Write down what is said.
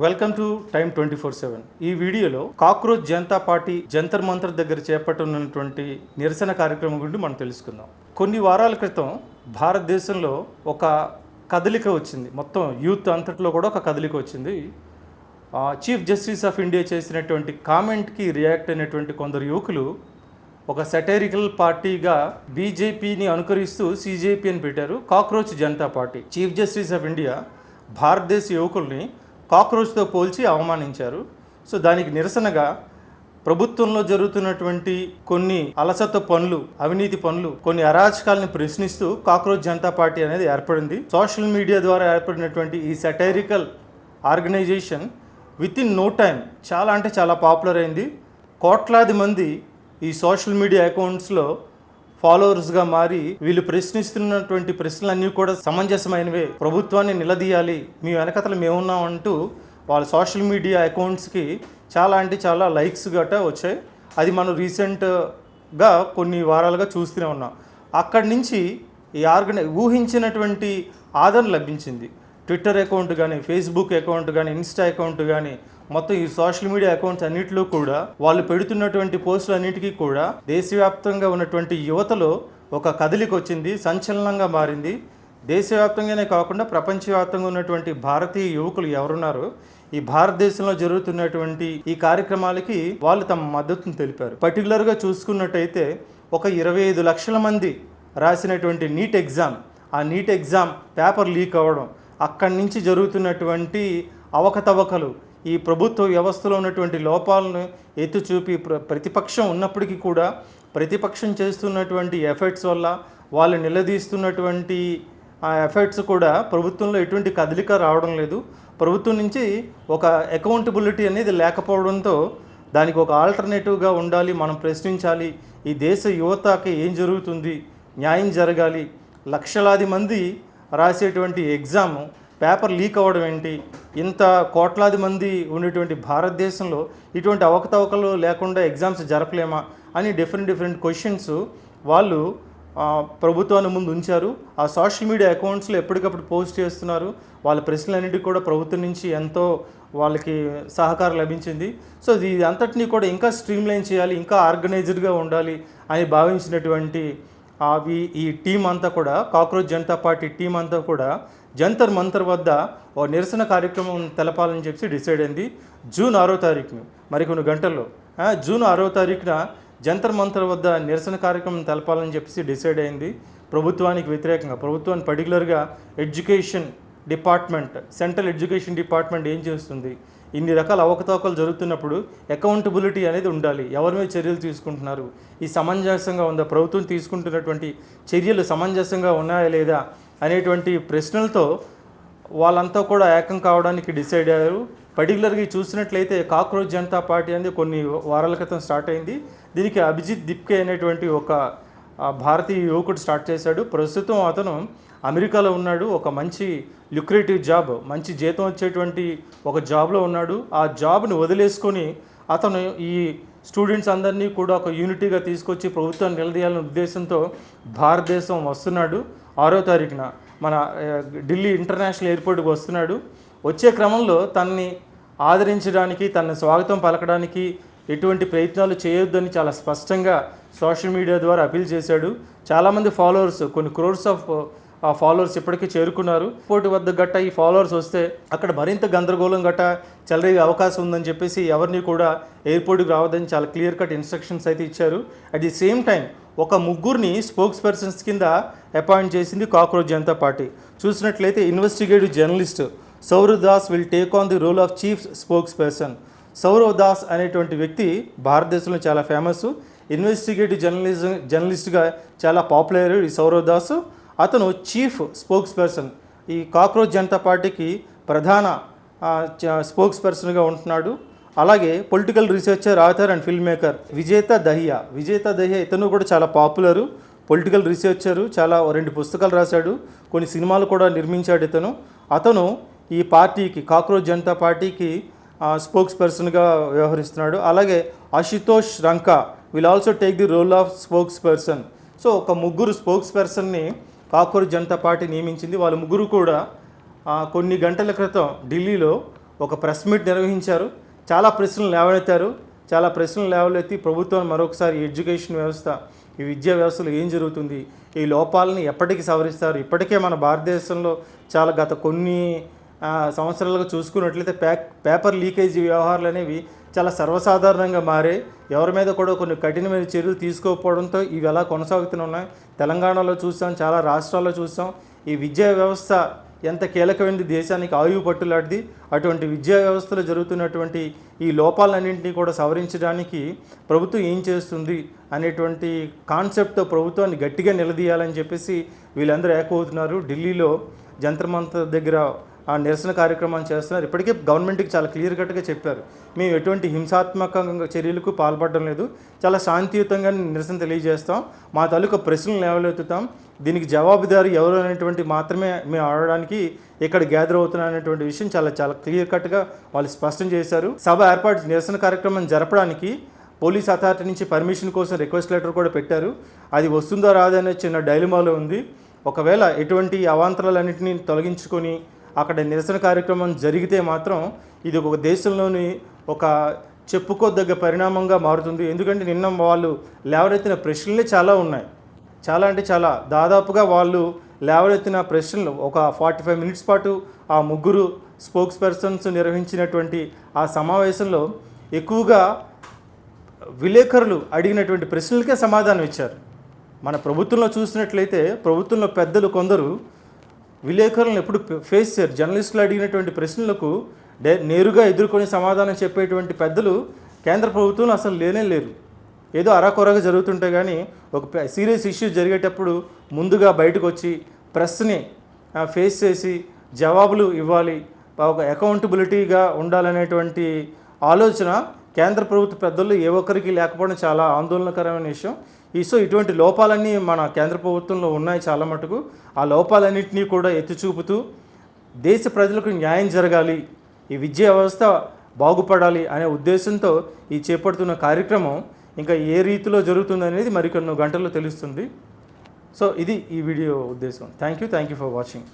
Welcome to time 24/7. ఈ వీడియోలో cockroach Janata party Jantar Mantar దగ్గర చేపట్టనున్నటువంటి నిరసన కార్యక్రమం గురించి మనం తెలుసుకుందాం. కొన్ని వారాల క్రితం భారతదేశంలో ఒక కదలిక వచ్చింది. మొత్తం యూత్ అంతట్లో కూడా ఒక కదలిక వచ్చింది. చీఫ్ జస్టిస్ ఆఫ్ ఇండియా చేసినటువంటి కామెంట్కి రియాక్ట్ అయినటువంటి కొందరు యువకులు ఒక సెటైరికల్ పార్టీగా బీజేపీని అనుకరిస్తూ సీజేపీ అని పెట్టారు. Cockroach Janata party. Chief justice of India భారతదేశ యువకుల్ని కాక్రోచ్తో పోల్చి అవమానించారు. సో దానికి నిరసనగా ప్రభుత్వంలో జరుగుతున్నటువంటి కొన్ని అలసత్వ పనులు, అవినీతి పనులు, కొన్ని అరాచకాలను ప్రశ్నిస్తూ కాక్రోచ్ జనతా పార్టీ అనేది ఏర్పడింది. సోషల్ మీడియా ద్వారా ఏర్పడినటువంటి ఈ satirical organization with in no time చాలా పాపులర్ అయింది. కోట్లాది మంది ఈ సోషల్ మీడియా అకౌంట్స్లో ఫాలోవర్స్గా మారి వీళ్ళు ప్రశ్నిస్తున్నటువంటి ప్రశ్నలన్నీ కూడా సమంజసమైనవే, ప్రభుత్వాన్ని నిలదీయాలి, మీ వెనకతలు మేమున్నాం అంటూ వాళ్ళ సోషల్ మీడియా అకౌంట్స్కి చాలా లైక్స్ గట్రా వచ్చాయి. అది మనం రీసెంట్గా కొన్ని వారాలుగా చూస్తూనే ఉన్నాం. అక్కడి నుంచి ఈ ఊహించినటువంటి ఆదరణ లభించింది. ట్విట్టర్ అకౌంట్ కానీ, ఫేస్బుక్ అకౌంట్ కానీ, ఇన్స్టా అకౌంట్ కానీ, మొత్తం ఈ సోషల్ మీడియా అకౌంట్స్ అన్నింటిలో కూడా వాళ్ళు పెడుతున్నటువంటి పోస్టులు అన్నిటికీ కూడా దేశవ్యాప్తంగా ఉన్నటువంటి యువతలో ఒక కదలిక వచ్చింది, సంచలనంగా మారింది. దేశవ్యాప్తంగానే కాకుండా ప్రపంచవ్యాప్తంగా ఉన్నటువంటి భారతీయ యువకులు ఎవరున్నారో ఈ భారతదేశంలో జరుగుతున్నటువంటి ఈ కార్యక్రమాలకి వాళ్ళు తమ మద్దతును తెలిపారు. పర్టికులర్గా చూసుకున్నట్టయితే ఒక 25 లక్షల మంది రాసినటువంటి నీట్ ఎగ్జామ్, ఆ నీట్ ఎగ్జామ్ పేపర్ లీక్ అవ్వడం, అక్కడి నుంచి జరుగుతున్నటువంటి అవకతవకలు, ఈ ప్రభుత్వ వ్యవస్థలో ఉన్నటువంటి లోపాలను ఎత్తి చూపి ప్రతిపక్షం ఉన్నప్పటికీ కూడా ప్రతిపక్షం చేస్తున్నటువంటి ఎఫర్ట్స్ వల్ల వాళ్ళు నిలదీస్తున్నటువంటి ఆ ఎఫర్ట్స్ కూడా ప్రభుత్వంలో ఎటువంటి కదలిక రావడం లేదు. ప్రభుత్వం నుంచి ఒక అకౌంటబిలిటీ అనేది లేకపోవడంతో దానికి ఒక ఆల్టర్నేటివ్గా ఉండాలి, మనం ప్రశ్నించాలి, ఈ దేశ యువతకి ఏం జరుగుతుంది, న్యాయం జరగాలి, లక్షలాది మంది రాసేటువంటి ఎగ్జామ్ పేపర్ లీక్ అవ్వడం ఏంటి, ఇంత కోట్లాది మంది ఉన్నటువంటి భారతదేశంలో ఇటువంటి అవకతవకలు లేకుండా ఎగ్జామ్స్ జరపలేమా అని డిఫరెంట్ క్వశ్చన్స్ వాళ్ళు ప్రభుత్వాన్ని ముందు ఉంచారు. ఆ సోషల్ మీడియా అకౌంట్స్లో ఎప్పటికప్పుడు పోస్ట్ చేస్తున్నారు. వాళ్ళ ప్రశ్నలన్నిటికీ కూడా ప్రభుత్వం నుంచి ఎంతో వాళ్ళకి సహకారం లభించింది. సో ఇది అంతటినీ కూడా ఇంకా స్ట్రీమ్లైన్ చేయాలి, ఇంకా ఆర్గనైజ్డ్గా ఉండాలి అని భావించినటువంటి ఈ టీం అంతా కూడా, కాక్రోచ్ జనతా పార్టీ టీం అంతా కూడా జంతర్ మంతర్ వద్ద ఓ నిరసన కార్యక్రమం తెలపాలని చెప్పి డిసైడ్ అయింది. జూన్ 6వ తారీఖున మరికొన్ని గంటల్లో జూన్ 6వ తారీఖున జంతర్ మంతర్ వద్ద నిరసన కార్యక్రమం తెలపాలని చెప్పి డిసైడ్ అయింది. ప్రభుత్వానికి వ్యతిరేకంగా, ప్రభుత్వాన్ని పర్టికులర్గా education department, central education department ఏం చేస్తుంది, ఇన్ని రకాల అవకతవకలు జరుగుతున్నప్పుడు అకౌంటబిలిటీ అనేది ఉండాలి. ఎవరి మీద చర్యలు తీసుకుంటున్నారు, ఈ సమంజసంగా ఉందా, ప్రభుత్వం తీసుకుంటున్నటువంటి చర్యలు సమంజసంగా ఉన్నాయా లేదా అనేటువంటి ప్రశ్నలతో వాళ్ళంతా కూడా ఏకం కావడానికి డిసైడ్ అయ్యారు. పర్టికులర్గా చూసినట్లయితే కాక్రోచ్ జనతా పార్టీ అనేది కొన్ని వారాల క్రితం స్టార్ట్ అయింది. దీనికి అభిజిత్ దిప్కే అనేటువంటి ఒక భారతీయ యువకుడు స్టార్ట్ చేశాడు. ప్రస్తుతం అతను అమెరికాలో ఉన్నాడు. ఒక మంచి లుక్రేటివ్ జాబ్, మంచి జీతం వచ్చేటువంటి ఒక జాబ్లో ఉన్నాడు. ఆ జాబ్ని వదిలేసుకొని అతను ఈ స్టూడెంట్స్ అందరినీ కూడా ఒక యూనిటీగా తీసుకొచ్చి ప్రభుత్వాన్ని నిలదీయాలనే ఉద్దేశంతో భారతదేశం వస్తున్నాడు. 6వ తారీఖున మన ఢిల్లీ ఇంటర్నేషనల్ ఎయిర్పోర్ట్కి వస్తున్నాడు. వచ్చే క్రమంలో తనని ఆదరించడానికి, తనని స్వాగతం పలకడానికి ఎటువంటి ప్రయత్నాలు చేయొద్దని చాలా స్పష్టంగా సోషల్ మీడియా ద్వారా అపీల్ చేశాడు. చాలామంది ఫాలోవర్స్, కొన్ని క్రోర్స్ ఆఫ్ ఫాలోవర్స్ ఇప్పటికీ చేరుకున్నారు. ఎయిర్పోర్ట్ వద్ద గట్ట ఈ ఫాలోవర్స్ వస్తే అక్కడ మరింత గందరగోళం గట్ట చెలరేగే అవకాశం ఉందని చెప్పేసి ఎవరిని కూడా ఎయిర్పోర్ట్కి రావద్దని చాలా క్లియర్ కట్ ఇన్స్ట్రక్షన్స్ అయితే ఇచ్చారు. అట్ ది సేమ్ టైం ఒక ముగ్గురిని స్పోక్స్ పర్సన్స్ కింద అపాయింట్ చేసింది కాక్రోచ్ జనతా పార్టీ. చూసినట్లయితే investigative journalist Saurav Das will take on the role of chief spokes person. Saurav Das అనేటువంటి వ్యక్తి భారతదేశంలో చాలా ఫేమస్, ఇన్వెస్టిగేటివ్ జర్నలిస్ట్గా చాలా పాపులర్ ఈ సౌరవ్ దాస్. అతను చీఫ్ స్పోక్స్ పర్సన్, ఈ కాక్రోచ్ జనతా పార్టీకి ప్రధాన స్పోక్స్ పర్సన్గా ఉంటున్నాడు. అలాగే political researcher, author and film maker Vijeta Dahiya ఇతను కూడా చాలా పాపులరు, పొలిటికల్ రీసెర్చరు, చాలా 2 పుస్తకాలు రాశాడు, కొన్ని సినిమాలు కూడా నిర్మించాడు అతను ఈ పార్టీకి, కాక్రోచ్ జనతా పార్టీకి స్పోక్స్ పర్సన్గా వ్యవహరిస్తున్నాడు. అలాగే Ashutosh Ranka will also take the role of spokesperson. So ఒక ముగ్గురు స్పోక్స్ పర్సన్ని కాక్రోచ్ జనతా పార్టీ నియమించింది. వాళ్ళ ముగ్గురు కూడా కొన్ని గంటల క్రితం ఢిల్లీలో ఒక ప్రెస్ మీట్ నిర్వహించారు. చాలా ప్రశ్నలు లేవనెత్తారు. చాలా ప్రశ్నలు లేవనెత్తి ప్రభుత్వం మరొకసారి ఎడ్యుకేషన్ వ్యవస్థ, ఈ విద్యా వ్యవస్థలో ఏం జరుగుతుంది, ఈ లోపాలని ఎప్పటికీ సవరిస్తారు. ఇప్పటికే మన భారతదేశంలో చాలా గత కొన్ని సంవత్సరాలుగా చూసుకున్నట్లయితే పేపర్ లీకేజీ వ్యవహారాలు అనేవి చాలా సర్వసాధారణంగా మారే. ఎవరి మీద కూడా కొన్ని కఠినమైన చర్యలు తీసుకోకపోవడంతో ఇవి ఎలా కొనసాగుతూనే ఉన్నాయి. తెలంగాణలో చూసాం, చాలా రాష్ట్రాల్లో చూసాం. ఈ విద్యా వ్యవస్థ ఎంత కీలకమైనది, దేశానికి ఆయువు పట్టులాంటిది. అటువంటి విద్యా వ్యవస్థలో జరుగుతున్నటువంటి ఈ లోపాలన్నింటినీ కూడా సవరించడానికి ప్రభుత్వం ఏం చేస్తుంది అనేటువంటి కాన్సెప్ట్తో ప్రభుత్వాన్ని గట్టిగా నిలదీయాలని చెప్పేసి వీళ్ళందరూ ఏకవుతున్నారు. ఢిల్లీలో జంతర్ మంతర్ దగ్గర ఆ నిరసన కార్యక్రమాన్ని చేస్తున్నారు. ఇప్పటికే గవర్నమెంట్కి చాలా క్లియర్ కట్గా చెప్పారు, మేము ఎటువంటి హింసాత్మక చర్యలకు పాల్పడడం లేదు, చాలా శాంతియుతంగా నిరసన తెలియజేస్తాం, మా తాలూకా ప్రశ్నలు లేవలెత్తుతాం, దీనికి జవాబుదారు ఎవరు అనేటువంటి మాత్రమే మేము ఆడడానికి ఇక్కడ గ్యాదర్ అవుతున్నాం అనేటువంటి విషయం చాలా క్లియర్ కట్గా వాళ్ళు స్పష్టం చేశారు. సభ ఏర్పాటు నిరసన కార్యక్రమం జరపడానికి పోలీస్ అథారిటీ నుంచి పర్మిషన్ కోసం రిక్వెస్ట్ లెటర్ కూడా పెట్టారు. అది వస్తుందో రాదనే చిన్న డైలమాలో ఉంది. ఒకవేళ ఎటువంటి అవాంతరాలన్నింటినీ తొలగించుకొని అక్కడ నిరసన కార్యక్రమం జరిగితే మాత్రం ఇది ఒక దేశంలోని ఒక చెప్పుకోదగ్గ పరిణామంగా మారుతుంది. ఎందుకంటే నిన్న వాళ్ళు లేవనెత్తిన ప్రశ్నలే చాలా ఉన్నాయి. చాలా అంటే చాలా, దాదాపుగా వాళ్ళు లేవనెత్తిన ప్రశ్నలు ఒక 45 మినిట్స్ పాటు ఆ ముగ్గురు స్పోక్స్ పర్సన్స్ నిర్వహించినటువంటి ఆ సమావేశంలో ఎక్కువగా విలేకరులు అడిగినటువంటి ప్రశ్నలకే సమాధానం ఇచ్చారు. మన ప్రభుత్వంలో చూసినట్లయితే ప్రభుత్వంలో పెద్దలు కొందరు విలేకరులను ఎప్పుడు ఫేస్ చేయరు. జర్నలిస్టులు అడిగినటువంటి ప్రశ్నలకు నేరుగా ఎదుర్కొని సమాధానం చెప్పేటువంటి పెద్దలు కేంద్ర ప్రభుత్వంలో అసలు లేరు. ఏదో అరాకొరగా జరుగుతుంటే కానీ ఒక సీరియస్ ఇష్యూ జరిగేటప్పుడు ముందుగా బయటకు వచ్చి ప్రెస్ని ఫేస్ చేసి జవాబులు ఇవ్వాలి, ఒక అకౌంటబిలిటీగా ఉండాలనేటువంటి ఆలోచన కేంద్ర ప్రభుత్వ పెద్దలు ఏ ఒక్కరికి లేకపోవడం చాలా ఆందోళనకరమైన విషయం. ఇటువంటి లోపాలన్నీ మన కేంద్ర ప్రభుత్వంలో ఉన్నాయి చాలా మటుకు. ఆ లోపాలన్నింటినీ కూడా ఎత్తి చూపుతూ దేశ ప్రజలకు న్యాయం జరగాలి, ఈ విద్యా వ్యవస్థ బాగుపడాలి అనే ఉద్దేశంతో ఈ చేపడుతున్న కార్యక్రమం ఇంకా ఏ రీతిలో జరుగుతుంది అనేది మరికొన్ని గంటల్లో తెలుస్తుంది. సో ఇది ఈ వీడియో ఉద్దేశం. Thank you for watching.